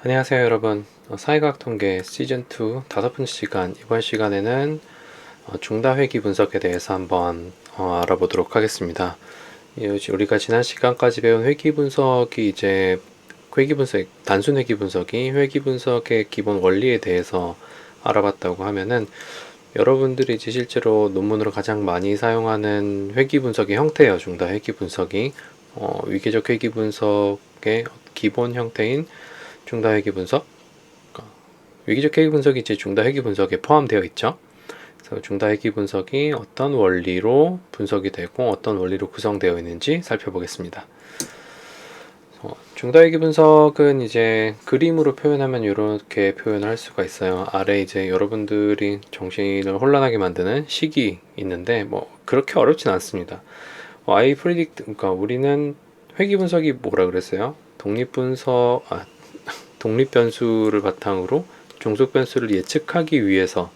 안녕하세요 여러분. 사회과학 통계 시즌2 5번째 시간, 이번 시간에는 중다회귀 분석에 대해서 한번 알아보도록 하겠습니다. 우리가 지난 시간까지 배운 회귀 분석이 이제 회귀 분석, 단순 회귀 분석이 회귀 분석의 기본 원리에 대해서 알아봤다고 하면은, 여러분들이 이제 실제로 논문으로 가장 많이 사용하는 회귀 분석의 형태예요. 중다 회귀 분석이 위계적 회귀 분석의 기본 형태인 중다 회귀 분석, 위기적 회귀 분석이 이제 중다 회귀 분석에 포함되어 있죠. 그래서 중다 회귀 분석이 어떤 원리로 분석이 되고 어떤 원리로 구성되어 있는지 살펴보겠습니다. 중다 회귀 분석은 이제 그림으로 표현하면 이렇게 표현을 할 수가 있어요. 아래 이제 여러분들이 정신을 혼란하게 만드는 식이 있는데 그렇게 어렵진 않습니다. Y predict, 그러니까 우리는 회귀 분석이 뭐라 그랬어요? 독립 변수를 바탕으로 종속 변수를 예측하기 위해서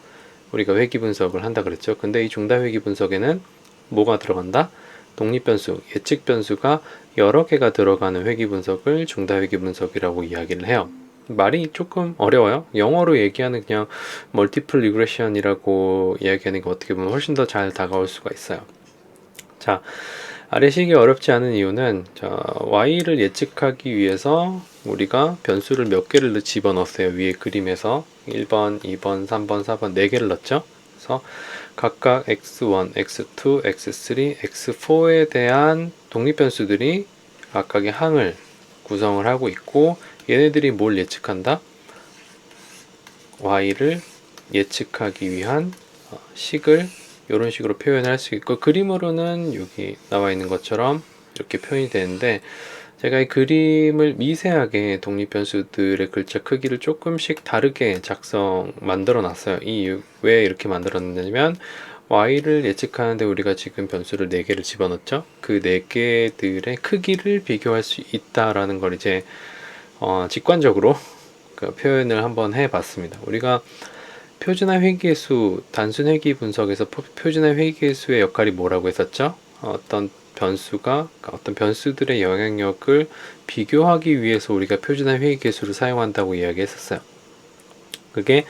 우리가 회귀 분석을 한다 그랬죠. 근데 이 중다 회귀 분석에는 뭐가 들어간다? 독립 변수, 예측 변수가 여러 개가 들어가는 회귀 분석을 중다 회귀 분석이라고 이야기를 해요. 말이 조금 어려워요. 영어로 얘기하는 그냥 멀티플 리그레션이라고 이야기하는 게 어떻게 보면 훨씬 더 잘 다가올 수가 있어요. 자, 아래 식이 어렵지 않은 이유는, y를 예측하기 위해서 우리가 변수를 몇 개를 집어넣었어요. 위에 그림에서 1번, 2번, 3번, 4번 4개를 넣었죠. 그래서 각각 x1, x2, x3, x4에 대한 독립변수들이 각각의 항을 구성을 하고 있고, 얘네들이 뭘 예측한다? y를 예측하기 위한 식을 이런 식으로 표현할 수 있고, 그림으로는 여기 나와 있는 것처럼 이렇게 표현이 되는데, 제가 이 그림을 미세하게 독립변수들의 글자 크기를 조금씩 다르게 만들어 놨어요. 왜 이렇게 만들었냐면, y를 예측하는데 우리가 지금 변수를 4개를 집어넣었죠. 그 4개들의 크기를 비교할 수 있다라는 걸 이제 직관적으로 표현을 한번 해봤습니다. 우리가 표준화 회계수, 단순 회귀 분석에서 표준화 회계수의 역할이 뭐라고 했었죠? 어떤 변수들의 영향력을 비교하기 위해서 우리가 표준화 회계수를 사용한다고 이야기했었어요. 그게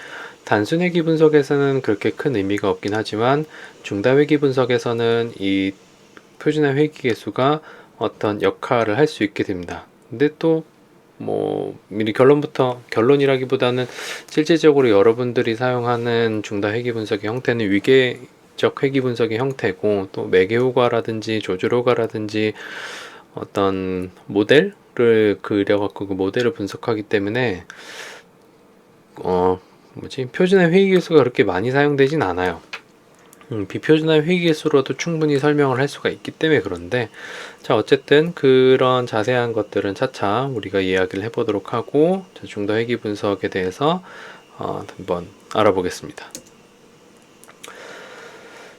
단순 회귀 분석에서는 그렇게 큰 의미가 없긴 하지만, 중다 회귀 분석에서는 이 표준화 회귀계수가 어떤 역할을 할 수 있게 됩니다. 근데 또 미리 결론이라기보다는 실질적으로 여러분들이 사용하는 중다 회귀 분석의 형태는 위계적 회귀 분석의 형태고, 또 매개 효과라든지 조절 효과라든지 어떤 모델을 그려갖고 그 모델을 분석하기 때문에 표준화 회귀 계수가 그렇게 많이 사용되진 않아요. 비표준화 회귀계수로도 충분히 설명을 할 수가 있기 때문에 그런데, 자, 어쨌든 그런 자세한 것들은 차차 우리가 이야기를 해보도록 하고, 중다 회귀 분석에 대해서 한번 알아보겠습니다.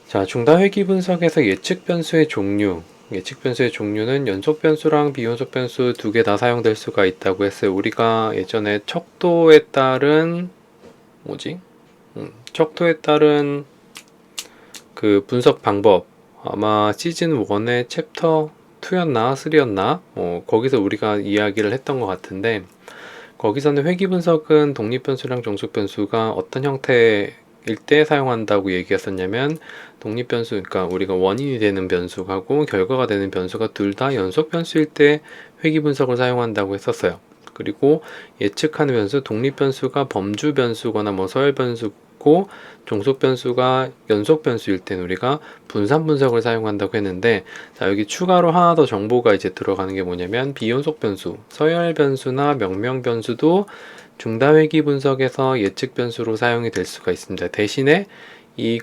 자, 중다 회귀 분석에서 예측 변수의 종류는 연속 변수랑 비연속 변수 2개 다 사용될 수가 있다고 했어요. 우리가 예전에 척도에 따른 그 분석 방법, 아마 시즌 1의 챕터 2였나 3였나 거기서 우리가 이야기를 했던 것 같은데, 거기서는 회귀 분석은 독립변수랑 종속변수가 어떤 형태일 때 사용한다고 얘기했었냐면, 독립변수, 그러니까 우리가 원인이 되는 변수하고 결과가 되는 변수가 둘 다 연속 변수일 때 회귀 분석을 사용한다고 했었어요. 그리고 예측하는 변수, 독립변수가 범주 변수거나 서열 변수고 종속 변수가 연속 변수일 때는 우리가 분산 분석을 사용한다고 했는데, 자, 여기 추가로 하나 더 정보가 이제 들어가는 게 뭐냐면, 비연속 변수, 서열 변수나 명명 변수도 중다 회귀 분석에서 예측 변수로 사용이 될 수가 있습니다. 대신에 이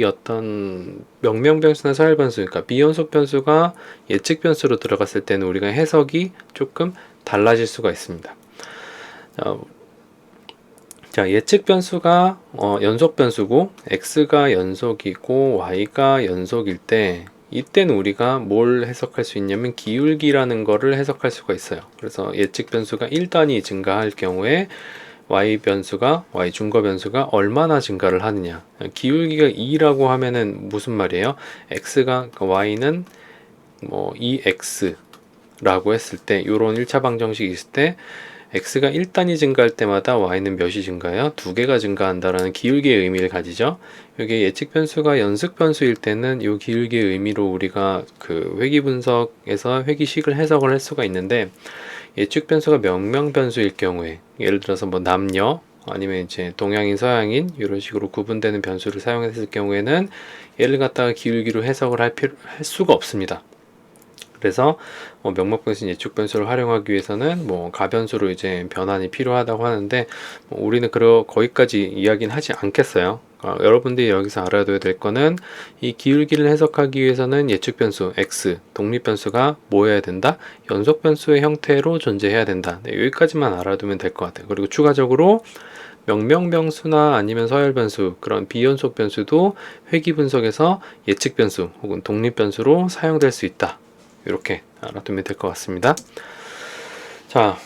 어떤 명명 변수나 서열 변수, 그러니까 비연속 변수가 예측 변수로 들어갔을 때는 우리가 해석이 조금 달라질 수가 있습니다. 자, 예측 변수가 연속 변수고 x가 연속이고 y가 연속일 때, 이때는 우리가 뭘 해석할 수 있냐면 기울기라는 거를 해석할 수가 있어요. 그래서 예측 변수가 1단위 증가할 경우에 y 중거 변수가 얼마나 증가를 하느냐, 기울기가 2라고 하면은 무슨 말이에요? y는 2x 라고 했을 때, 요런 1차 방정식이 있을 때 x가 1단위 증가할 때마다 y는 몇이 증가해요? 2개가 증가한다라는 기울기의 의미를 가지죠. 이게 예측 변수가 연속 변수일 때는 이 기울기의 의미로 우리가 그 회귀 분석에서 회귀식을 해석을 할 수가 있는데, 예측 변수가 명명 변수일 경우에, 예를 들어서 뭐 남녀 아니면 이제 동양인 서양인 이런 식으로 구분되는 변수를 사용했을 경우에는 얘를 갖다가 기울기로 해석을 할 수가 없습니다. 그래서 명목변수 예측 변수를 활용하기 위해서는 뭐 가변수로 이제 변환이 필요하다고 하는데, 우리는 거기까지 이야기는 하지 않겠어요. 여러분들이 여기서 알아둬야 될 거는, 이 기울기를 해석하기 위해서는 예측 변수 x 독립 변수가 뭐여야 된다? 연속 변수의 형태로 존재해야 된다. 네, 여기까지만 알아두면 될 것 같아요. 그리고 추가적으로 명명 변수나 아니면 서열 변수, 그런 비연속 변수도 회귀 분석에서 예측 변수 혹은 독립 변수로 사용될 수 있다. 이렇게 알아두면 될 것 같습니다. 자,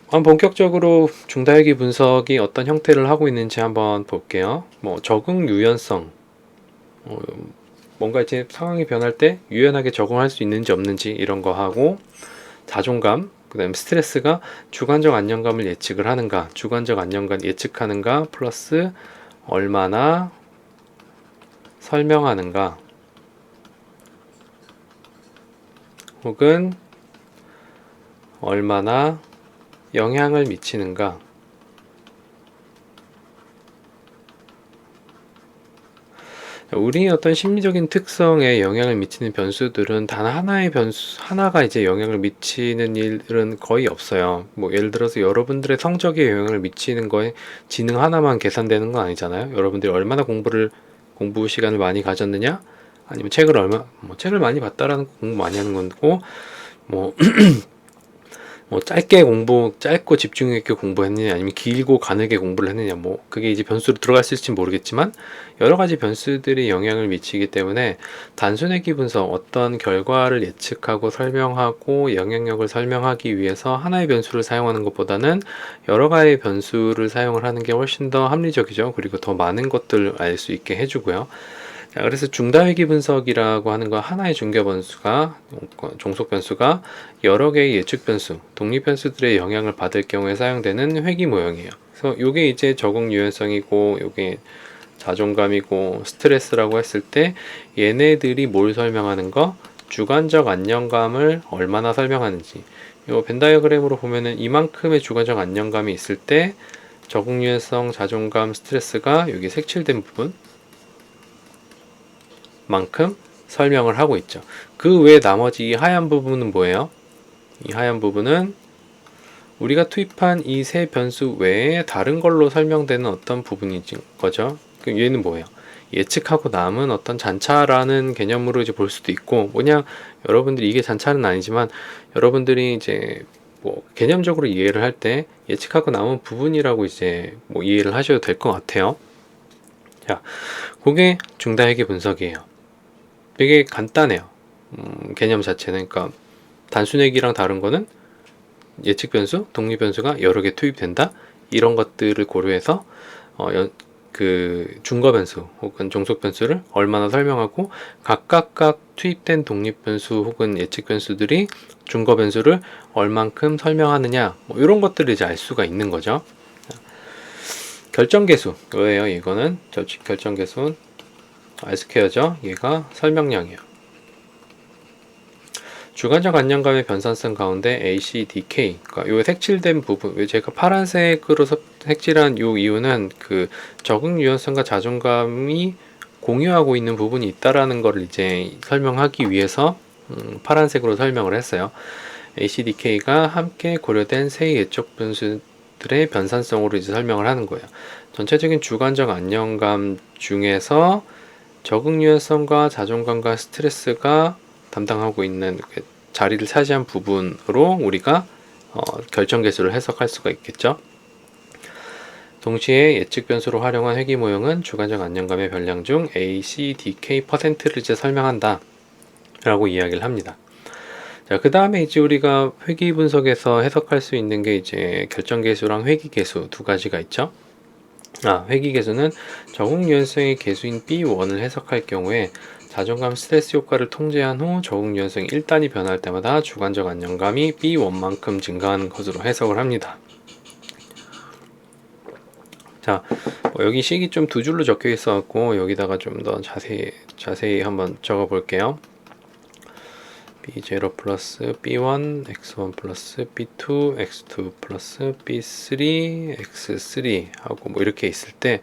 본격적으로 중다회귀 분석이 어떤 형태를 하고 있는지 한번 볼게요. 뭐 적응 유연성, 뭔가 이제 상황이 변할 때 유연하게 적응할 수 있는지 없는지 이런 거 하고, 자존감, 그 다음 스트레스가 주관적 안정감을 예측을 하는가, 주관적 안정감 예측하는가, 플러스 얼마나 설명하는가, 혹은 얼마나 영향을 미치는가. 우리의 어떤 심리적인 특성에 영향을 미치는 변수들은 단 하나의 변수, 하나가 이제 영향을 미치는 일은 거의 없어요. 뭐 예를 들어서 여러분들의 성적에 영향을 미치는 거에 지능 하나만 계산되는 건 아니잖아요. 여러분들이 얼마나 공부 시간을 많이 가졌느냐, 아니면 책을 많이 봤다라는 공부 많이 하는 거고, 뭐 짧고 집중 있게 공부했느냐, 아니면 길고 가늘게 공부를 했느냐, 뭐 그게 이제 변수로 들어갈 수 있을지 모르겠지만, 여러 가지 변수들이 영향을 미치기 때문에 단순회귀 분석, 어떤 결과를 예측하고 설명하고 영향력을 설명하기 위해서 하나의 변수를 사용하는 것보다는 여러 가지 변수를 사용을 하는 게 훨씬 더 합리적이죠. 그리고 더 많은 것들을 알 수 있게 해주고요. 자, 그래서 중다회귀 분석이라고 하는 건 하나의 종속 변수가 여러 개의 예측 변수, 독립 변수들의 영향을 받을 경우에 사용되는 회귀 모형이에요. 그래서 이게 이제 적응 유연성이고, 이게 자존감이고, 스트레스라고 했을 때 얘네들이 뭘 설명하는 거? 주관적 안정감을 얼마나 설명하는지. 이 벤 다이어그램으로 보면은 이만큼의 주관적 안정감이 있을 때 적응 유연성, 자존감, 스트레스가 여기 색칠된 부분 만큼 설명을 하고 있죠. 그 외 나머지 이 하얀 부분은 뭐예요? 이 하얀 부분은 우리가 투입한 이 세 변수 외에 다른 걸로 설명되는 어떤 부분인 거죠. 그럼 얘는 뭐예요? 예측하고 남은 어떤 잔차라는 개념으로 이제 볼 수도 있고, 여러분들이 이게 잔차는 아니지만 여러분들이 이제 뭐 개념적으로 이해를 할 때 예측하고 남은 부분이라고 이제 뭐 이해를 하셔도 될 것 같아요. 자, 그게 중다회귀 분석이에요. 되게 간단해요. 개념 자체는. 그러니까 단순회귀랑 다른 거는 예측 변수, 독립 변수가 여러 개 투입된다. 이런 것들을 고려해서 그 중거 변수 혹은 종속 변수를 얼마나 설명하고, 각각 투입된 독립 변수 혹은 예측 변수들이 중거 변수를 얼만큼 설명하느냐, 뭐 이런 것들을 이제 알 수가 있는 거죠. 결정계수, 뭐예요? 이거는 결정계수는 R스퀘어죠. 얘가 설명량이에요. 주관적 안정감의 변산성 가운데 ACDK, 그러니까 요 색칠된 부분, 왜 제가 파란색으로 색칠한 요 이유는 그 적응 유연성과 자존감이 공유하고 있는 부분이 있다라는 것을 이제 설명하기 위해서 파란색으로 설명을 했어요. ACDK가 함께 고려된 세 예측 변수들의 변산성으로 이제 설명을 하는 거예요. 전체적인 주관적 안정감 중에서 적응 유연성과 자존감과 스트레스가 담당하고 있는 자리를 차지한 부분으로 우리가 결정계수를 해석할 수가 있겠죠. 동시에 예측 변수로 활용한 회귀 모형은 주관적 안정감의 변량 중 ACDK%를 이제 설명한다 라고 이야기를 합니다. 자, 그 다음에 이제 우리가 회귀 분석에서 해석할 수 있는 게 이제 결정계수랑 회귀계수 두 가지가 있죠. 회귀계수는 적응 유연성의 계수인 B1을 해석할 경우에, 자존감 스트레스 효과를 통제한 후 적응 유연성이 1단위 변화할 때마다 주관적 안정감이 B1만큼 증가하는 것으로 해석을 합니다. 자, 여기 식이 좀 두 줄로 적혀 있어갖고 여기다가 좀 더 자세히 한번 적어 볼게요. B0 플러스 B1, X1 플러스 B2, X2 플러스 B3, X3 하고 뭐 이렇게 있을 때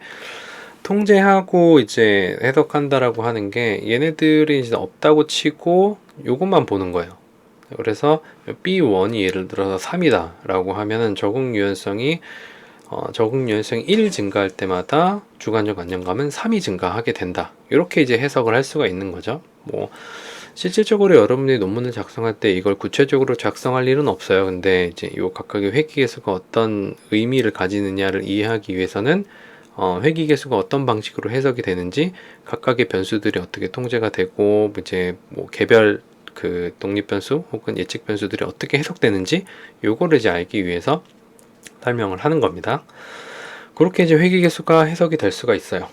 통제하고 이제 해석한다라고 하는 게 얘네들이 이제 없다고 치고 요것만 보는 거예요. 그래서 B1이 예를 들어서 3이다 라고 하면은 적응 유연성이 1 증가할 때마다 주관적 안정감은 3이 증가하게 된다. 이렇게 이제 해석을 할 수가 있는 거죠. 뭐 실질적으로 여러분들이 논문을 작성할 때 이걸 구체적으로 작성할 일은 없어요. 근데 이제 요 각각의 회귀계수가 어떤 의미를 가지느냐를 이해하기 위해서는 회귀계수가 어떤 방식으로 해석이 되는지, 각각의 변수들이 어떻게 통제가 되고, 이제 뭐 개별 그 독립 변수 혹은 예측 변수들이 어떻게 해석되는지 요거를 이제 알기 위해서 설명을 하는 겁니다. 그렇게 이제 회귀계수가 해석이 될 수가 있어요.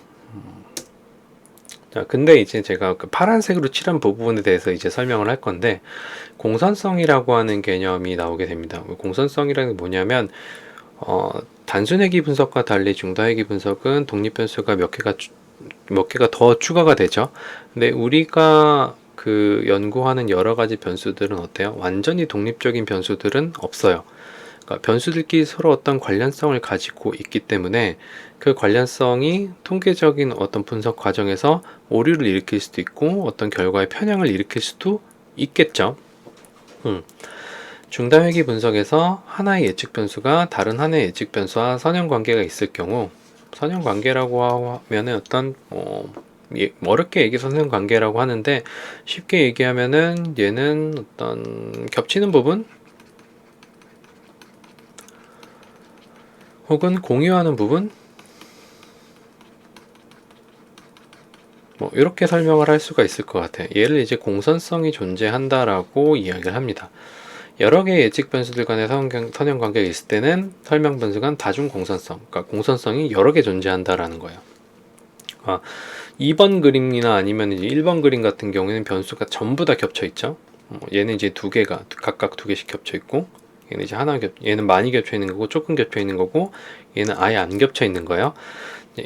자, 근데 이제 제가 그 파란색으로 칠한 부분에 대해서 이제 설명을 할 건데, 공선성이라고 하는 개념이 나오게 됩니다. 공선성이라는 게 뭐냐면, 단순 회귀 분석과 달리 중다 회귀 분석은 독립 변수가 몇 개가 더 추가가 되죠. 근데 우리가 그 연구하는 여러 가지 변수들은 어때요? 완전히 독립적인 변수들은 없어요. 그러니까 변수들끼리 서로 어떤 관련성을 가지고 있기 때문에 그 관련성이 통계적인 어떤 분석 과정에서 오류를 일으킬 수도 있고 어떤 결과의 편향을 일으킬 수도 있겠죠. 중단회귀 분석에서 하나의 예측 변수가 다른 하나의 예측 변수와 선형관계가 있을 경우, 선형관계라고 하면은 어떤 어렵게 얘기해서 선형관계라고 하는데, 쉽게 얘기하면은 얘는 어떤 겹치는 부분 혹은 공유하는 부분, 뭐 이렇게 설명을 할 수가 있을 것 같아요. 얘를 이제 공선성이 존재한다라고 이야기를 합니다. 여러 개의 예측 변수들 간의 선형관계가 있을 때는 설명 변수간 다중 공선성, 그러니까 공선성이 여러 개 존재한다라는 거예요. 2번 그림이나 아니면 이제 1번 그림 같은 경우에는 변수가 전부 다 겹쳐 있죠. 얘는 이제 두 개가 각각 두 개씩 겹쳐 있고, 얘는 이제 얘는 많이 겹쳐 있는 거고, 조금 겹쳐 있는 거고, 얘는 아예 안 겹쳐 있는 거예요.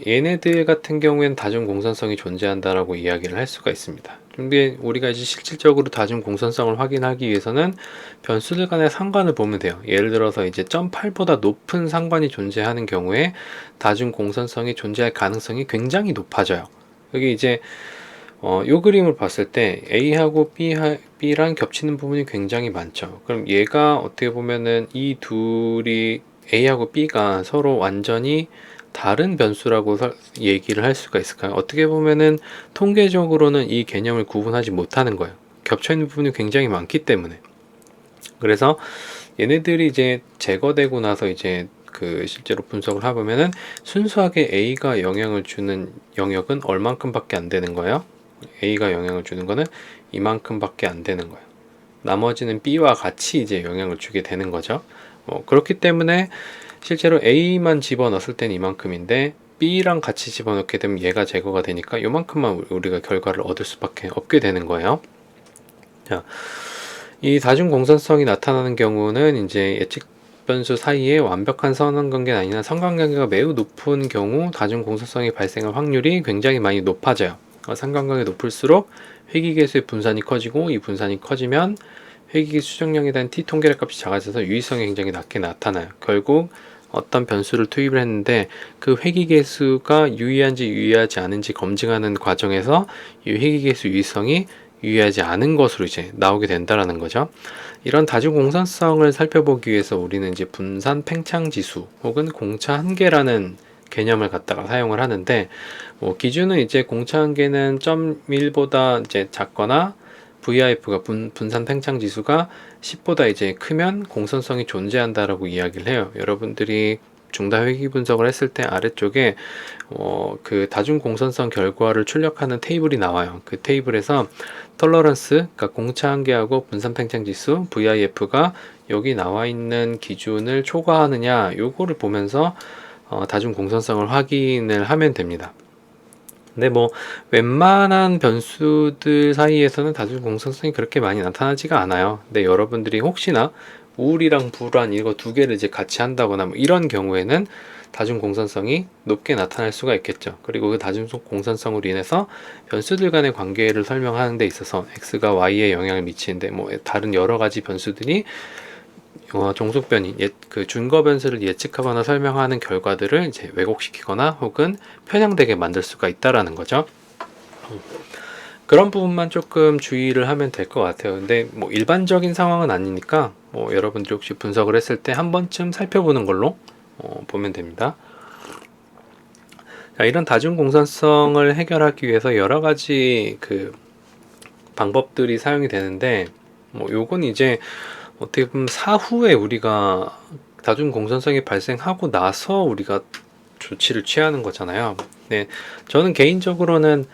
얘네들 같은 경우에는 다중 공선성이 존재한다라고 이야기를 할 수가 있습니다. 근데 우리가 이제 실질적으로 다중 공선성을 확인하기 위해서는 변수들 간의 상관을 보면 돼요. 예를 들어서 이제 0.8보다 높은 상관이 존재하는 경우에 다중 공선성이 존재할 가능성이 굉장히 높아져요. 여기 이제 요 그림을 봤을 때 A하고 B랑 겹치는 부분이 굉장히 많죠. 그럼 얘가 어떻게 보면은 이 둘이 A하고 B가 서로 완전히 다른 변수라고 얘기를 할 수가 있을까요? 어떻게 보면은 통계적으로는 이 개념을 구분하지 못하는 거예요. 겹쳐있는 부분이 굉장히 많기 때문에. 그래서 얘네들이 이제 제거되고 나서 이제 그 실제로 분석을 해보면은 순수하게 A가 영향을 주는 영역은 얼만큼밖에 안 되는 거예요. A가 영향을 주는 거는 이만큼밖에 안 되는 거예요. 나머지는 B와 같이 이제 영향을 주게 되는 거죠. 그렇기 때문에 실제로 A만 집어넣었을 때는 이만큼인데 B랑 같이 집어넣게 되면 얘가 제거가 되니까 요만큼만 우리가 결과를 얻을 수밖에 없게 되는 거예요. 자, 이 다중 공선성이 나타나는 경우는 이제 예측 변수 사이에 완벽한 선언관계가 아니라 상관관계가 매우 높은 경우 다중 공선성이 발생할 확률이 굉장히 많이 높아져요. 상관관계가 높을수록 회귀계수의 분산이 커지고, 이 분산이 커지면 회귀계수 수정량에 대한 t 통계력 값이 작아져서 유의성이 굉장히 낮게 나타나요. 결국 어떤 변수를 투입을 했는데 그 회귀계수가 유의한지 유의하지 않은지 검증하는 과정에서 이 회귀계수 유의성이 유의하지 않은 것으로 이제 나오게 된다라는 거죠. 이런 다중 공선성을 살펴보기 위해서 우리는 이제 분산 팽창 지수 혹은 공차 한계라는 개념을 갖다가 사용을 하는데, 기준은 이제 공차 한계는 0.1보다 이제 작거나 VIF가 분산 팽창 지수가 10보다 이제 크면 공선성이 존재한다라고 이야기를 해요. 여러분들이 중다 회귀 분석을 했을 때 아래쪽에 그 다중 공선성 결과를 출력하는 테이블이 나와요. 그 테이블에서 톨러런스, 그러니까 공차 한계하고 분산 팽창 지수 VIF가 여기 나와 있는 기준을 초과하느냐 요거를 보면서 다중 공선성을 확인을 하면 됩니다. 근데 뭐 웬만한 변수들 사이에서는 다중 공산성이 그렇게 많이 나타나지가 않아요. 근데 여러분들이 혹시나 우울이랑 불안 이거 두 개를 이제 같이 한다거나 뭐 이런 경우에는 다중 공산성이 높게 나타날 수가 있겠죠. 그리고 그 다중 공산성으로 인해서 변수들 간의 관계를 설명하는 데 있어서 x가 y에 영향을 미치는데 뭐 다른 여러 가지 변수들이 종속 변이, 그 준거 변수를 예측하거나 설명하는 결과들을 이제 왜곡시키거나 혹은 편향되게 만들 수가 있다라는 거죠. 그런 부분만 조금 주의를 하면 될 것 같아요. 근데 뭐 일반적인 상황은 아니니까 뭐 여러분들 혹시 분석을 했을 때 한 번쯤 살펴보는 걸로 보면 됩니다. 자, 이런 다중 공산성을 해결하기 위해서 여러 가지 그 방법들이 사용이 되는데 뭐 요건 이제 어떻게 보면 사후에 우리가 다중 공산성이 발생하고 나서 우리가 조치를 취하는 거잖아요. 네, 저는 개인적으로는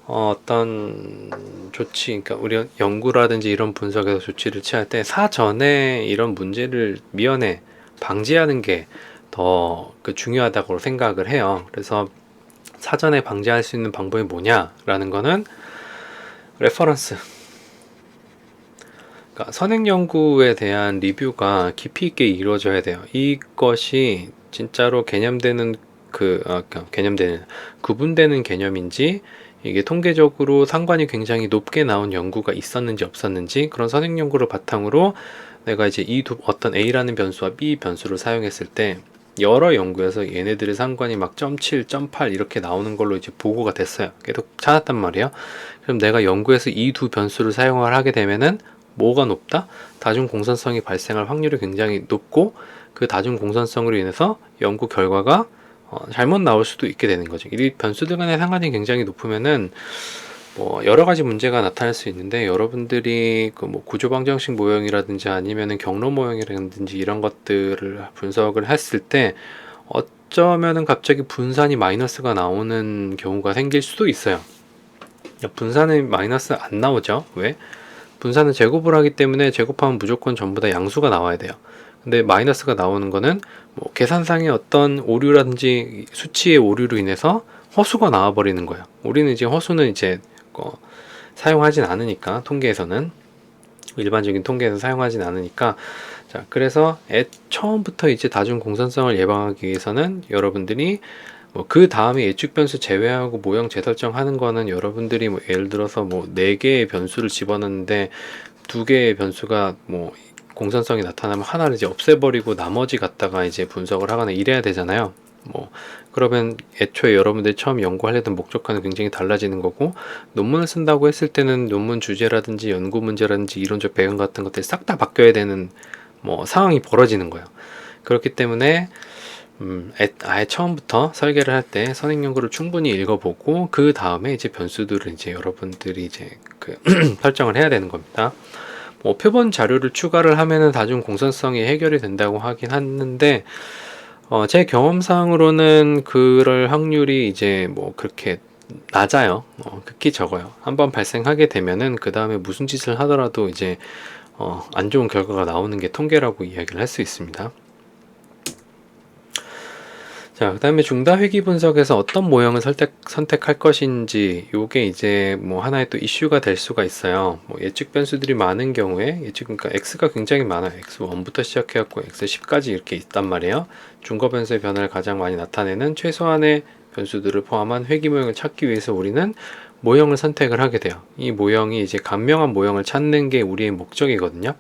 어떤 조치, 그러니까 우리 연구라든지 이런 분석에서 조치를 취할 때 사전에 이런 문제를 미연에 방지하는 게 더 중요하다고 생각을 해요. 그래서 사전에 방지할 수 있는 방법이 뭐냐라는 거는 레퍼런스. 그러니까 선행 연구에 대한 리뷰가 깊이 있게 이루어져야 돼요. 이것이 진짜로 개념되는 개념되는 구분되는 개념인지 이게 통계적으로 상관이 굉장히 높게 나온 연구가 있었는지 없었는지 그런 선행 연구를 바탕으로 내가 이제 어떤 A라는 변수와 B 변수를 사용했을 때 여러 연구에서 얘네들의 상관이 막 0.7, 0.8 이렇게 나오는 걸로 이제 보고가 됐어요. 계속 찾았단 말이에요. 그럼 내가 연구에서 이 두 변수를 사용을 하게 되면은 뭐가 높다? 다중 공산성이 발생할 확률이 굉장히 높고 그 다중 공산성으로 인해서 연구 결과가 잘못 나올 수도 있게 되는 거죠. 이 변수들 간의 상관이 굉장히 높으면은 뭐 여러 가지 문제가 나타날 수 있는데 여러분들이 그 뭐 구조방정식 모형이라든지 아니면은 경로 모형이라든지 이런 것들을 분석을 했을 때 어쩌면은 갑자기 분산이 마이너스가 나오는 경우가 생길 수도 있어요. 분산이 마이너스 안 나오죠. 왜? 분산은 제곱을 하기 때문에 제곱하면 무조건 전부 다 양수가 나와야 돼요. 근데 마이너스가 나오는 거는 뭐 계산상의 어떤 오류라든지 수치의 오류로 인해서 허수가 나와 버리는 거예요. 우리는 이제 허수는 이제 사용하진 않으니까 통계에서는 일반적인 통계에서 사용하진 않으니까 자 그래서 처음부터 이제 다중 공산성을 예방하기 위해서는 여러분들이 뭐 그 다음에 예측 변수 제외하고 모형 재설정하는 거는 여러분들이 뭐 예를 들어서 뭐 4개의 변수를 집어넣는데 2개의 변수가 뭐 공산성이 나타나면 하나를 이제 없애버리고 나머지 갖다가 이제 분석을 하거나 이래야 되잖아요. 뭐 그러면 애초에 여러분들이 처음 연구하려던 목적과는 굉장히 달라지는 거고 논문을 쓴다고 했을 때는 논문 주제라든지 연구 문제라든지 이론적 배경 같은 것들이 싹 다 바뀌어야 되는 뭐 상황이 벌어지는 거예요. 그렇기 때문에 아예 처음부터 설계를 할 때 선행 연구를 충분히 읽어보고 그 다음에 이제 변수들을 이제 여러분들이 이제 설정을 해야 되는 겁니다. 뭐 표본 자료를 추가를 하면은 다중 공산성이 해결이 된다고 하긴 하는데 제 경험상으로는 그럴 확률이 이제 뭐 그렇게 낮아요. 극히 적어요. 한번 발생하게 되면은 그 다음에 무슨 짓을 하더라도 이제 안 좋은 결과가 나오는 게 통계라고 이야기를 할 수 있습니다. 자, 그 다음에 중다 회귀 분석에서 어떤 모형을 선택할 것인지 요게 이제 뭐 하나의 또 이슈가 될 수가 있어요. 뭐 예측 변수들이 많은 경우에 그러니까 x가 굉장히 많아요. x1부터 시작해갖고 x10까지 이렇게 있단 말이에요. 중거 변수의 변화를 가장 많이 나타내는 최소한의 변수들을 포함한 회귀 모형을 찾기 위해서 우리는 모형을 선택을 하게 돼요. 이 모형이 이제 간명한 모형을 찾는 게 우리의 목적이거든요.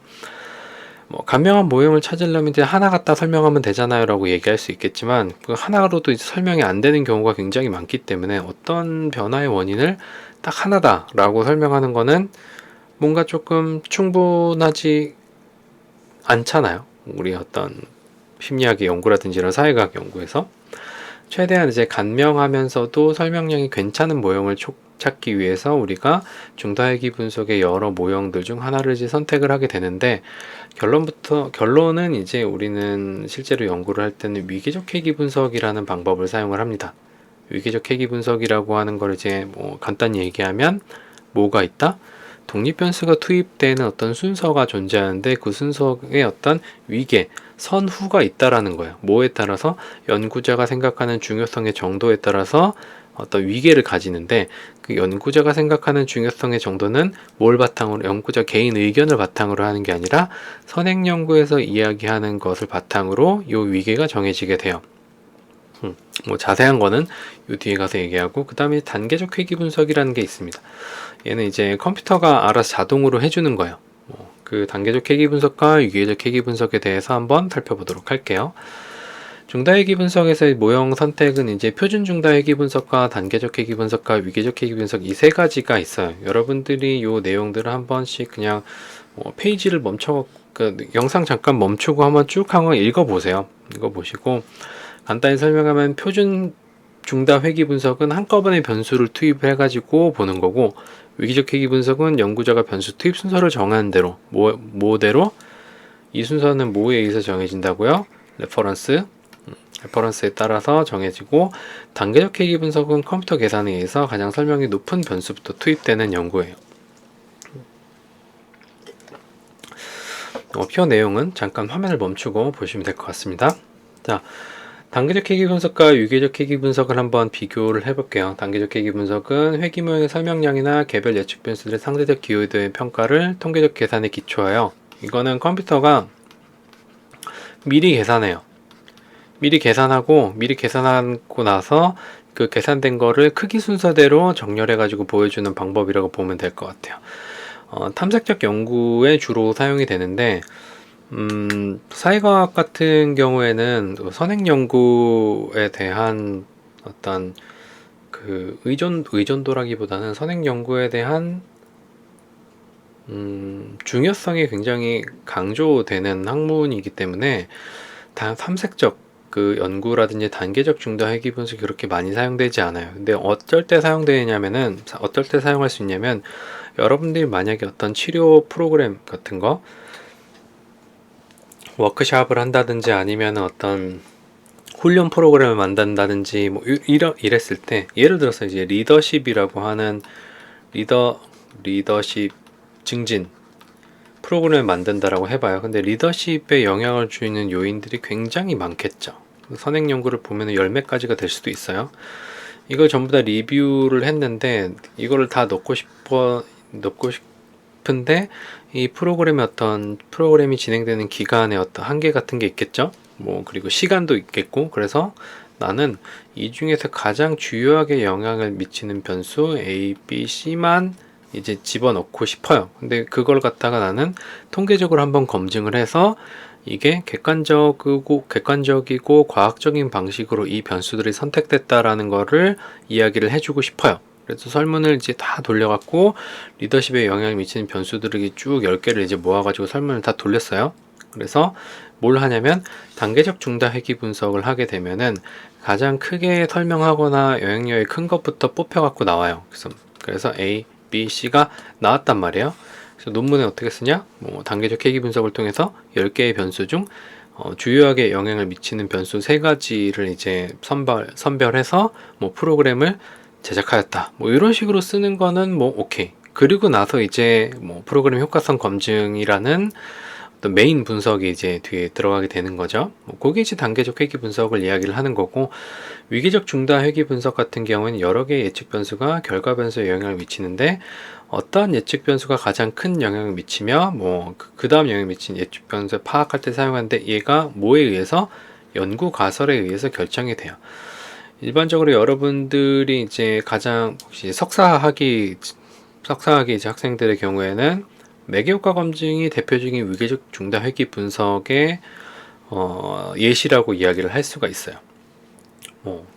뭐 간명한 모형을 찾으려면 이제 하나 갖다 설명하면 되잖아요 라고 얘기할 수 있겠지만 그 하나로도 이제 설명이 안 되는 경우가 굉장히 많기 때문에 어떤 변화의 원인을 딱 하나다 라고 설명하는 거는 뭔가 조금 충분하지 않잖아요. 우리 어떤 심리학의 연구라든지 이런 사회과학 연구에서 최대한 이제 간명하면서도 설명량이 괜찮은 모형을 찾기 위해서 우리가 중다회귀 분석의 여러 모형들 중 하나를 이제 선택을 하게 되는데 결론은 이제 우리는 실제로 연구를 할 때는 위계적 회귀 분석이라는 방법을 사용을 합니다. 위계적 회귀 분석이라고 하는 걸 이제 뭐 간단히 얘기하면 뭐가 있다? 독립 변수가 투입되는 어떤 순서가 존재하는데 그 순서에 어떤 위계, 선후가 있다라는 거예요. 뭐에 따라서 연구자가 생각하는 중요성의 정도에 따라서 어떤 위계를 가지는데 그 연구자가 생각하는 중요성의 정도는 뭘 바탕으로 연구자 개인 의견을 바탕으로 하는 게 아니라 선행 연구에서 이야기하는 것을 바탕으로 이 위계가 정해지게 돼요. 뭐 자세한 거는 요 뒤에 가서 얘기하고 그 다음에 단계적 회귀 분석이라는 게 있습니다. 얘는 이제 컴퓨터가 알아서 자동으로 해주는 거예요. 그 단계적 회귀 분석과 유기적 회귀 분석에 대해서 한번 살펴보도록 할게요. 중다회귀 분석에서의 모형 선택은 이제 표준 중다회귀 분석과 단계적 회귀 분석과 위계적 회귀 분석 이 세 가지가 있어요. 여러분들이 이 내용들을 한 번씩 그냥 페이지를 멈춰 그 영상 잠깐 멈추고 한번 쭉 한번 읽어보세요. 읽어보시고 간단히 설명하면 표준 중다 회귀 분석은 한꺼번에 변수를 투입해 가지고 보는 거고 위기적 회귀 분석은 연구자가 변수 투입 순서를 정하는 대로 뭐대로 이 순서는 뭐에 의해서 정해진다고요? 레퍼런스에 따라서 정해지고 단계적 회귀 분석은 컴퓨터 계산에 의해서 가장 설명이 높은 변수부터 투입되는 연구예요. 표 내용은 잠깐 화면을 멈추고 보시면 될 것 같습니다. 자, 단계적 회귀 분석과 유기적 회귀 분석을 한번 비교를 해볼게요. 단계적 회귀 분석은 회귀 모형의 설명량이나 개별 예측 변수들의 상대적 기여도의 평가를 통계적 계산에 기초하여 이거는 컴퓨터가 미리 계산해요. 미리 계산하고 나서 그 계산된 거를 크기 순서대로 정렬해 가지고 보여주는 방법이라고 보면 될 것 같아요. 탐색적 연구에 주로 사용이 되는데 사회과학 같은 경우에는 선행 연구에 대한 어떤 그 의존도라기보다는 선행 연구에 대한 중요성이 굉장히 강조되는 학문이기 때문에 탐색적 그 연구라든지 단계적 중다 회귀 분석이 그렇게 많이 사용되지 않아요. 근데 어쩔 때 사용되냐면은 어떨 때 사용할 수 있냐면 여러분들이 만약에 어떤 치료 프로그램 같은 거 워크샵을 한다든지 아니면 어떤 훈련 프로그램을 만든다든지 뭐 이랬을 때 예를 들어서 이제 리더십이라고 하는 리더십 증진 프로그램을 만든다라고 해봐요. 근데 리더십에 영향을 주는 요인들이 굉장히 많겠죠. 선행 연구를 보면 10몇 가지가 될 수도 있어요. 이걸 전부 다 리뷰를 했는데 이거를 다 넣고 싶은데 이 프로그램이 진행되는 기간의 어떤 한계 같은 게 있겠죠. 뭐 그리고 시간도 있겠고 그래서 나는 이 중에서 가장 주요하게 영향을 미치는 변수 A, B, C만 이제 집어넣고 싶어요. 근데 그걸 갖다가 나는 통계적으로 한번 검증을 해서 이게 객관적이고 과학적인 방식으로 이 변수들이 선택됐다라는 거를 이야기를 해주고 싶어요. 그래서 설문을 이제 다 돌려갖고 리더십에 영향을 미치는 변수들을 쭉 10개를 이제 모아가지고 설문을 다 돌렸어요. 그래서 뭘 하냐면 단계적 중다 회귀 분석을 하게 되면은 가장 크게 설명하거나 영향력이 큰 것부터 뽑혀갖고 나와요. 그래서 A, B, C가 나왔단 말이에요. 그래서 논문에 어떻게 쓰냐? 뭐 단계적 회귀 분석을 통해서 10개의 변수 중 주요하게 영향을 미치는 변수 3가지를 이제 선별해서 뭐 프로그램을 제작하였다. 뭐 이런 식으로 쓰는 거는 뭐 오케이. 그리고 나서 이제 뭐 프로그램 효과성 검증이라는 어떤 메인 분석이 이제 뒤에 들어가게 되는 거죠. 뭐 그게 이제 단계적 회귀 분석을 이야기를 하는 거고 위기적 중다 회귀 분석 같은 경우는 여러 개의 예측 변수가 결과 변수에 영향을 미치는데 어떠한 예측 변수가 가장 큰 영향을 미치며 뭐 그 다음 영향을 미친 예측 변수를 파악할 때 사용하는데 얘가 뭐에 의해서 연구 가설에 의해서 결정이 돼요. 일반적으로 여러분들이 이제 가장 혹시 석사학위 이제 학생들의 경우에는 매개효과 검증이 대표적인 위계적 중다 회귀 분석의 예시라고 이야기를 할 수가 있어요.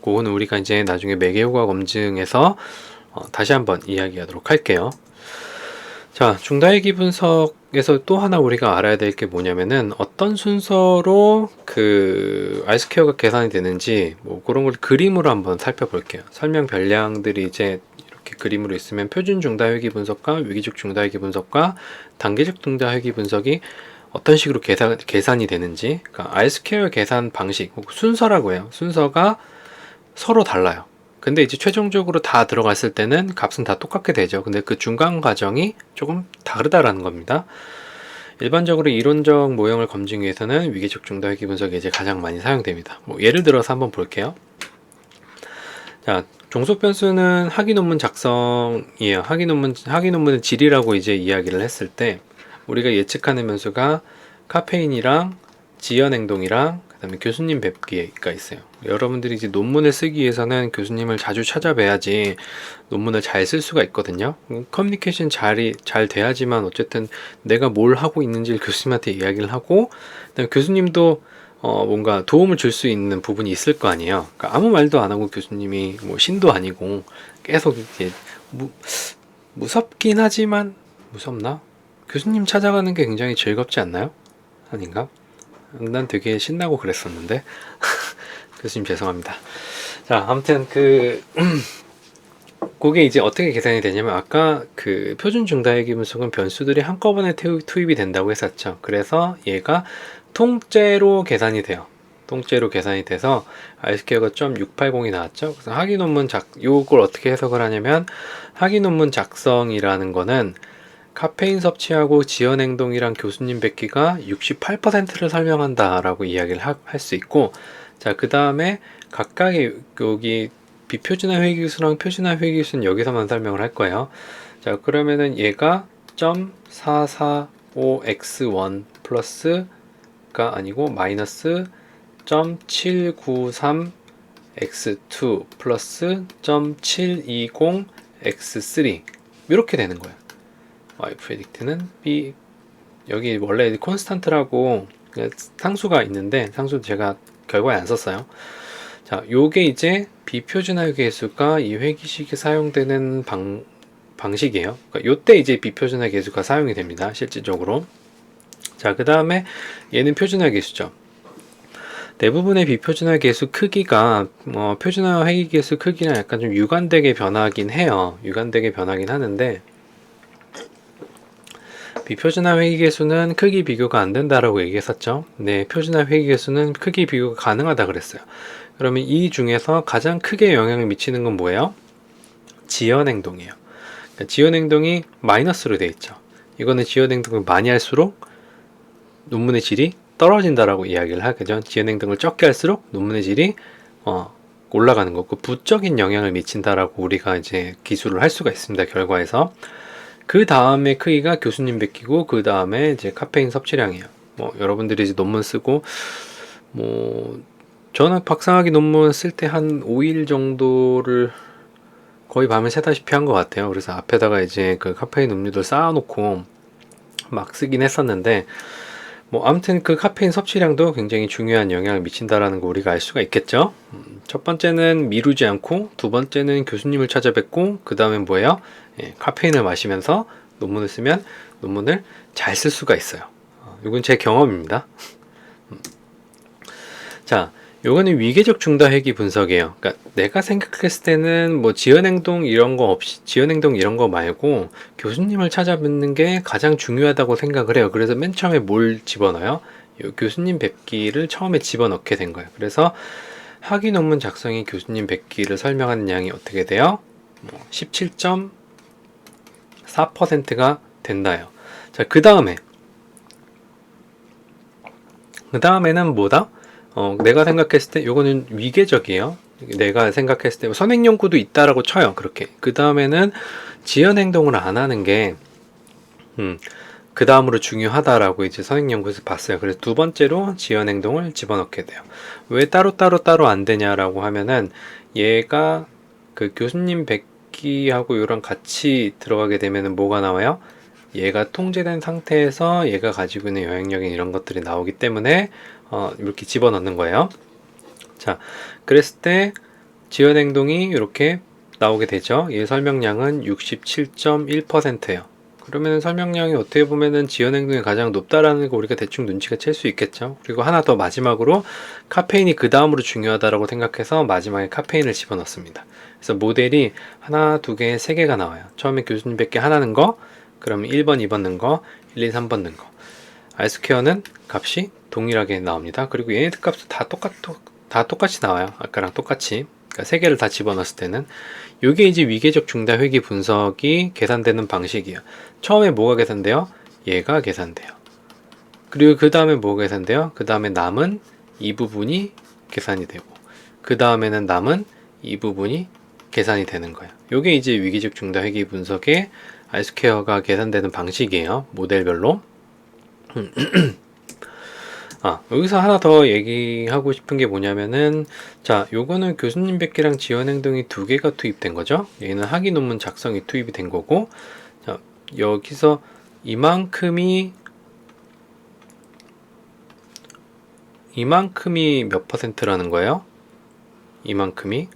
그거는 우리가 이제 나중에 매개효과 검증에서 다시 한번 이야기하도록 할게요. 자, 중다회귀 분석에서 또 하나 우리가 알아야 될 게 뭐냐면은 어떤 순서로 그 R스퀘어가 계산이 되는지 뭐 그런 걸 그림으로 한번 살펴볼게요. 설명 별량들이 이제 이렇게 그림으로 있으면 표준 중다회귀 분석과 위기적 중다회귀 분석과 단계적 중다회귀 분석이 어떤 식으로 계산이 되는지, 그러니까 R스퀘어 계산 방식, 순서라고 해요. 순서가 서로 달라요. 근데 이제 최종적으로 다 들어갔을 때는 값은 다 똑같게 되죠. 근데 그 중간 과정이 조금 다르다라는 겁니다. 일반적으로 이론적 모형을 검증 위해서는 위계적 중다 회귀 분석이 이제 가장 많이 사용됩니다. 뭐 예를 들어서 한번 볼게요. 자, 종속 변수는 학위 논문 작성이에요. 학위 논문의 질이라고 이제 이야기를 했을 때 우리가 예측하는 변수가 카페인이랑 지연 행동이랑 그다음에 교수님 뵙기가 있어요. 여러분들이 이제 논문을 쓰기 위해서는 교수님을 자주 찾아뵈야지 논문을 잘 쓸 수가 있거든요. 커뮤니케이션 잘 돼야지만 어쨌든 내가 뭘 하고 있는지 교수님한테 이야기를 하고, 그다음에 교수님도 뭔가 도움을 줄 수 있는 부분이 있을 거 아니에요. 그러니까 아무 말도 안 하고 교수님이 뭐 신도 아니고 계속 이렇게 무섭긴 하지만, 무섭나? 교수님 찾아가는 게 굉장히 즐겁지 않나요? 아닌가? 난 되게 신나고 그랬었는데 교수님 죄송합니다. 자, 아무튼 그게 이제 어떻게 계산이 되냐면, 아까 그 표준 중다회기 분석은 변수들이 한꺼번에 투입이 된다고 했었죠. 그래서 얘가 통째로 계산이 돼요. 통째로 계산이 돼서 알스퀘어가 0.680이 나왔죠. 그래서 학위 논문 요걸 어떻게 해석을 하냐면, 학위 논문 작성이라는 거는 카페인 섭취하고 지연 행동이랑 교수님 뵙기가 68%를 설명한다라고 이야기를 할 수 있고, 자, 그 다음에 각각의 여기 비표준화 회귀수랑 표준화 회귀수는 여기서만 설명을 할 거예요. 자, 그러면은 얘가 0.445x1 플러스가 아니고 마이너스 0.793x2 플러스 0.720x3 이렇게 되는 거예요. y predict는 b, 여기 원래 콘스탄트라고 상수가 있는데 상수 제가 결과에 안 썼어요. 자, 요게 이제 비표준화 계수가 이 회귀식에 사용되는 방식이에요. 그러니까 요때 이제 비표준화 계수가 사용이 됩니다, 실질적으로. 자, 그 다음에 얘는 표준화 계수죠. 대부분의 비표준화 계수 크기가 표준화 회귀 계수 크기랑 약간 좀 유관되게 변하긴 해요. 유관되게 변하긴 하는데, 비표준화 회귀계수는 크기 비교가 안 된다라고 얘기했었죠. 네, 표준화 회귀계수는 크기 비교가 가능하다 그랬어요. 그러면 이 중에서 가장 크게 영향을 미치는 건 뭐예요? 지연 행동이에요. 그러니까 지연 행동이 마이너스로 되어 있죠. 이거는 지연 행동을 많이 할수록 논문의 질이 떨어진다라고 이야기를 하겠죠. 지연 행동을 적게 할수록 논문의 질이 올라가는 거고, 부적인 영향을 미친다라고 우리가 이제 기술을 할 수가 있습니다, 결과에서. 그 다음에 크기가 교수님 뵙기고, 그 다음에 이제 카페인 섭취량이에요. 여러분들이 이제 논문 쓰고, 저는 박사학위 논문 쓸 때 한 5일 정도를 거의 밤을 새다시피 한 것 같아요. 그래서 앞에다가 이제 그 카페인 음료들 쌓아놓고 막 쓰긴 했었는데, 아무튼 그 카페인 섭취량도 굉장히 중요한 영향을 미친다라는 거 우리가 알 수가 있겠죠. 첫 번째는 미루지 않고, 두 번째는 교수님을 찾아뵙고, 그 다음에 뭐예요? 카페인을 마시면서 논문을 쓰면 논문을 잘 쓸 수가 있어요. 이건 제 경험입니다. 자, 요거는 위계적 중다회귀 분석이에요. 그러니까 내가 생각했을 때는 지연 행동 이런 거 말고 교수님을 찾아뵙는 게 가장 중요하다고 생각을 해요. 그래서 맨 처음에 뭘 집어넣어요? 요 교수님 뵙기를 처음에 집어넣게 된 거예요. 그래서 학위 논문 작성이 교수님 뵙기를 설명하는 양이 어떻게 돼요? 17.4%가 된다요. 자, 그 다음에는 뭐다? 내가 생각했을 때 요거는 위계적이에요. 내가 생각했을 때 선행 연구도 있다라고 쳐요. 그렇게. 그 다음에는 지연 행동을 안 하는 게 그 다음으로 중요하다라고 이제 선행 연구에서 봤어요. 그래서 두 번째로 지연 행동을 집어넣게 돼요. 왜 따로 안 되냐라고 하면은, 얘가 그 교수님 뵙기하고 요랑 같이 들어가게 되면은 뭐가 나와요? 얘가 통제된 상태에서 얘가 가지고 있는 영향력인 이런 것들이 나오기 때문에 이렇게 집어넣는 거예요. 자, 그랬을 때 지연 행동이 이렇게 나오게 되죠. 얘 설명량은 67.1%예요. 그러면 설명량이 어떻게 보면은 지연 행동이 가장 높다라는 거 우리가 대충 눈치가 챌 수 있겠죠. 그리고 하나 더 마지막으로 카페인이 그 다음으로 중요하다라고 생각해서 마지막에 카페인을 집어넣습니다. 그래서 모델이 하나, 두 개, 세 개가 나와요. 처음에 교수님 뵙기 하나 넣은 거, 그러면 1번, 2번 넣은 거, 1, 2, 3번 넣은 거. R스퀘어는 값이 동일하게 나옵니다. 그리고 얘네들 값도 다 똑같이 나와요. 아까랑 똑같이. 그러니까 세 개를 다 집어넣었을 때는. 요게 이제 위계적 중다 회귀 분석이 계산되는 방식이에요. 처음에 뭐가 계산돼요? 얘가 계산돼요. 그리고 그 다음에 뭐가 계산돼요? 그 다음에 남은 이 부분이 계산이 되고, 그 다음에는 남은 이 부분이 계산이 되는 거예요. 요게 이제 위기적 중다 회귀 분석의 R스퀘어가 계산되는 방식이에요. 모델별로. 여기서 하나 더 얘기하고 싶은 게 뭐냐면은, 자, 요거는 교수님 뵙기랑 지원 행동이 두 개가 투입된 거죠. 얘는 학위 논문 작성이 투입이 된 거고, 자, 여기서 이만큼이 몇 퍼센트라는 거예요? 이만큼이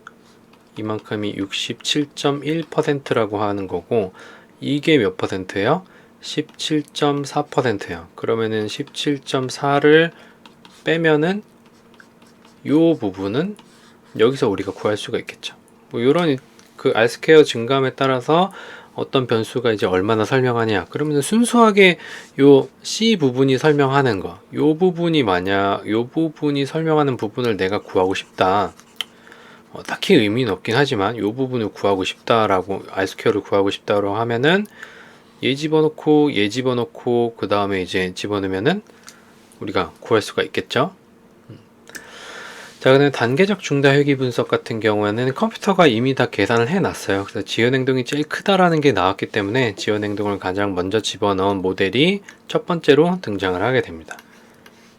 67.1%라고 하는 거고, 이게 몇 퍼센트예요? 17.4%예요. 그러면은 17.4를 빼면은 요 부분은 여기서 우리가 구할 수가 있겠죠. 뭐 요런 그 R스퀘어 증감에 따라서 어떤 변수가 이제 얼마나 설명하냐. 그러면 순수하게 요 C 부분이 설명하는 거, 요 부분이 설명하는 부분을 내가 구하고 싶다. 딱히 의미는 없긴 하지만 요 부분을 구하고 싶다라고, R스퀘어를 구하고 싶다라고 하면은 얘 집어넣고 그 다음에 이제 집어넣으면은 우리가 구할 수가 있겠죠. 자, 그다음에 단계적 중다 회귀 분석 같은 경우에는 컴퓨터가 이미 다 계산을 해놨어요. 그래서 지연 행동이 제일 크다라는 게 나왔기 때문에 지연 행동을 가장 먼저 집어넣은 모델이 첫 번째로 등장을 하게 됩니다.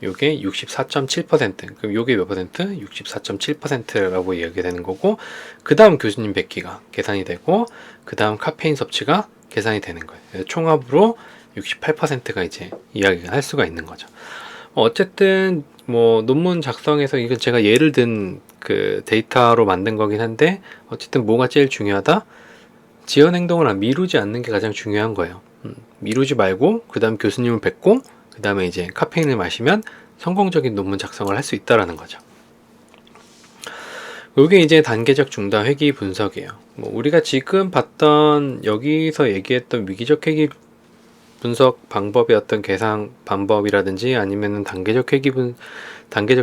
요게 64.7%. 그럼 요게 몇 퍼센트? 64.7%라고 이야기가 되는 거고, 그 다음 교수님 뵙기가 계산이 되고, 그 다음 카페인 섭취가 계산이 되는 거예요. 총합으로 68%가 이제 이야기를 할 수가 있는 거죠. 어쨌든 뭐 논문 작성에서 이건 제가 예를 든 그 데이터로 만든 거긴 한데, 어쨌든 뭐가 제일 중요하다? 지연 행동을 미루지 않는 게 가장 중요한 거예요. 미루지 말고 그 다음 교수님을 뵙고 그 다음에 이제 카페인을 마시면 성공적인 논문 작성을 할 수 있다라는 거죠. 이게 이제 단계적 중다 회귀 분석이에요. 뭐 우리가 지금 봤던, 여기서 얘기했던 위기적 회귀 분석 방법의 어떤 계산 방법이라든지 아니면은 단계적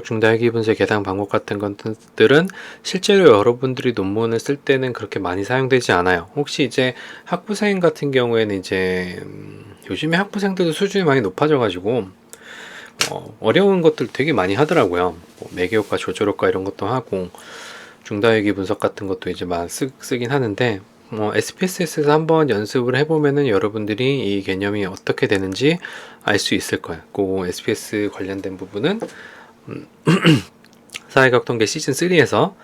중다 회귀 분석 계산 방법 같은 것들은 실제로 여러분들이 논문을 쓸 때는 그렇게 많이 사용되지 않아요. 혹시 이제 학부생 같은 경우에는 이제 요즘에 학부생들도 수준이 많이 높아져가지고 어려운 것들 되게 많이 하더라고요. 뭐 매개효과, 조절효과 이런 것도 하고 중다 회귀 분석 같은 것도 이제 많이 쓰긴 하는데, SPSS에서 한번 연습을 해보면은 여러분들이 이 개념이 어떻게 되는지 알 수 있을 거예요. 그 SPS 관련된 부분은 사회과학 통계 시즌 3에서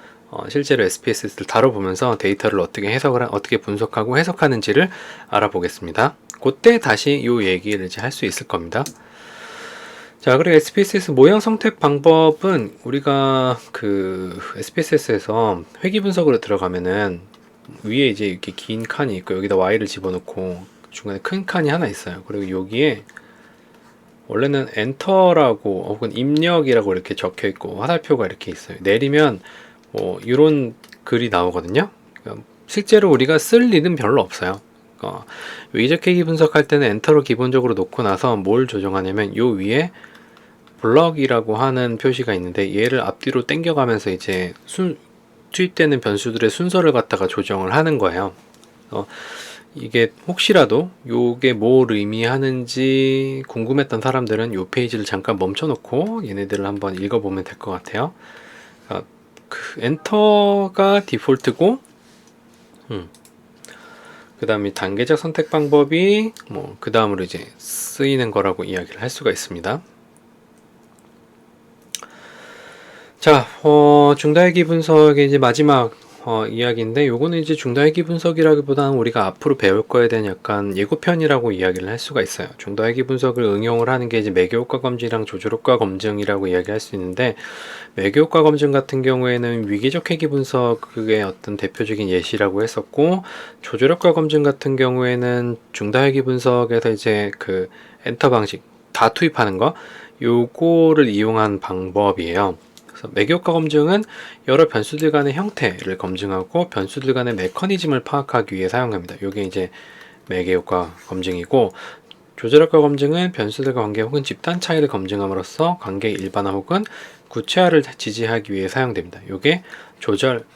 실제로 SPSS를 다뤄보면서 데이터를 어떻게 분석하고 해석하는지를 알아보겠습니다. 그때 다시 이 얘기를 이제 할 수 있을 겁니다. 자, 그리고 SPSS 모형 선택 방법은 우리가 그 SPSS에서 회귀 분석으로 들어가면은 위에 이제 이렇게 긴 칸이 있고 여기다 Y를 집어넣고 중간에 큰 칸이 하나 있어요. 그리고 여기에 원래는 엔터라고 혹은 입력이라고 이렇게 적혀 있고 화살표가 이렇게 있어요. 내리면 이런 글이 나오거든요. 그러니까 실제로 우리가 쓸 일은 별로 없어요. 위기적 회귀 분석할 때는 엔터로 기본적으로 놓고 나서 뭘 조정하냐면 요 위에 블럭이라고 하는 표시가 있는데 얘를 앞뒤로 당겨가면서 이제 투입되는 변수들의 순서를 갖다가 조정을 하는 거예요. 이게 혹시라도 요게 뭘 의미하는지 궁금했던 사람들은 요 페이지를 잠깐 멈춰놓고 얘네들을 한번 읽어보면 될 것 같아요. 그 엔터가 디폴트고, 그 다음에 단계적 선택 방법이 그 다음으로 이제 쓰이는 거라고 이야기를 할 수가 있습니다. 자, 중다 회귀 분석의 이제 마지막 이야기인데, 요거는 이제 중다 회귀 분석이라기보다는 우리가 앞으로 배울 거에 대한 약간 예고편이라고 이야기를 할 수가 있어요. 중다 회귀 분석을 응용을 하는 게 이제 매개효과 검증이랑 조절효과 검증이라고 이야기할 수 있는데, 매개효과 검증 같은 경우에는 위기적 회귀 분석의 어떤 대표적인 예시라고 했었고, 조절효과 검증 같은 경우에는 중다 회귀 분석에서 이제 그 엔터 방식 다 투입하는 거, 요거를 이용한 방법이에요. 매개효과 검증은 여러 변수들 간의 형태를 검증하고 변수들 간의 메커니즘을 파악하기 위해 사용합니다. 이게 이제 매개효과 검증이고, 조절효과 검증은 변수들과 관계 혹은 집단 차이를 검증함으로써 관계의 일반화 혹은 구체화를 지지하기 위해 사용됩니다. 이게 조절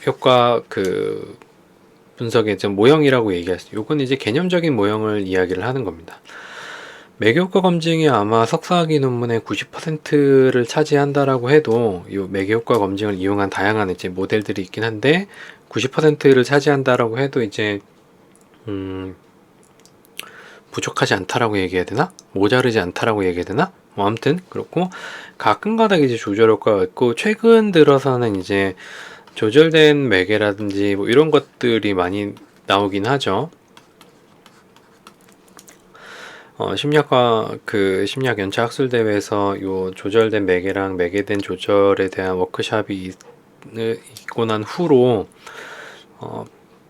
효과 그 분석의 모형이라고 얘기할 수 있어요. 이건 이제 개념적인 모형을 이야기를 하는 겁니다. 매개효과 검증이 아마 석사학위 논문의 90%를 차지한다라고 해도 이 매개효과 검증을 이용한 다양한 이제 모델들이 있긴 한데, 90%를 차지한다라고 해도 이제 부족하지 않다라고 얘기해야 되나? 모자르지 않다라고 얘기해야 되나? 뭐 아무튼 그렇고 가끔가다 이제 조절 효과가 있고 최근 들어서는 이제 조절된 매개라든지 뭐 이런 것들이 많이 나오긴 하죠. 심리학 연차 학술 대회에서 요 조절된 매개랑 매개된 조절에 대한 워크샵이 있고 난 후로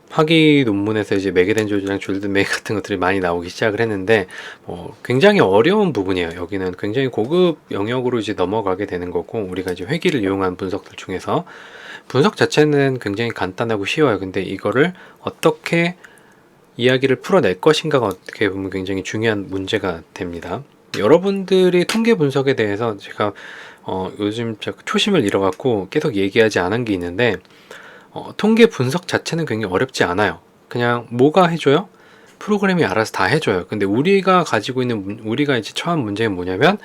학위 논문에서 이제 매개된 조절이랑 조절된 매개 같은 것들이 많이 나오기 시작을 했는데 굉장히 어려운 부분이에요. 여기는 굉장히 고급 영역으로 이제 넘어가게 되는 거고 우리가 이제 회귀를 이용한 분석들 중에서 분석 자체는 굉장히 간단하고 쉬워요. 근데 이거를 어떻게 이야기를 풀어낼 것인가가 어떻게 보면 굉장히 중요한 문제가 됩니다. 여러분들이 통계 분석에 대해서 제가 요즘 초심을 잃어갖고 계속 얘기하지 않은 게 있는데 통계 분석 자체는 굉장히 어렵지 않아요. 그냥 뭐가 해줘요? 프로그램이 알아서 다 해줘요. 근데 우리가 가지고 있는 우리가 이제 처한 문제는 뭐냐면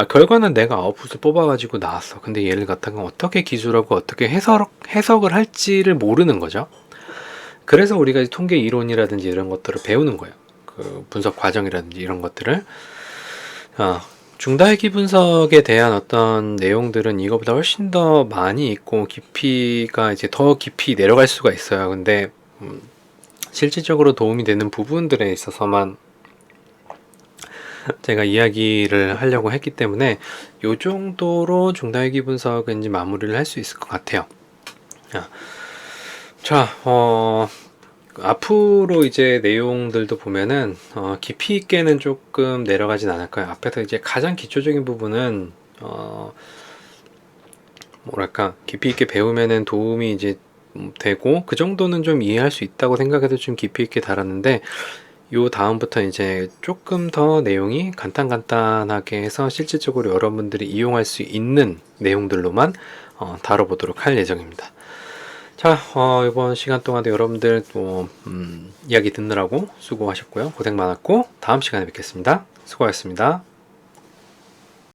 결과는 내가 아웃풋을 뽑아가지고 나왔어. 근데 얘를 갖다가 어떻게 기술하고 어떻게 해석을 할지를 모르는 거죠. 그래서 우리가 이제 통계 이론이라든지 이런 것들을 배우는 거예요. 그 분석 과정이라든지 이런 것들을. 중다회귀 분석에 대한 어떤 내용들은 이거보다 훨씬 더 많이 있고 깊이가 이제 더 깊이 내려갈 수가 있어요. 근데 실질적으로 도움이 되는 부분들에 있어서만 제가 이야기를 하려고 했기 때문에 요 정도로 중다회귀 분석은 이제 마무리를 할 수 있을 것 같아요. 자, 앞으로 이제 내용들도 보면은 깊이 있게는 조금 내려가진 않을까요? 앞에서 이제 가장 기초적인 부분은 뭐랄까 깊이 있게 배우면은 도움이 이제 되고 그 정도는 좀 이해할 수 있다고 생각해서 좀 깊이 있게 달았는데 요 다음부터 이제 조금 더 내용이 간단하게 해서 실질적으로 여러분들이 이용할 수 있는 내용들로만 다뤄보도록 할 예정입니다. 자, 이번 시간 동안도 여러분들 또 이야기 듣느라고 수고하셨고요. 고생 많았고 다음 시간에 뵙겠습니다. 수고하셨습니다.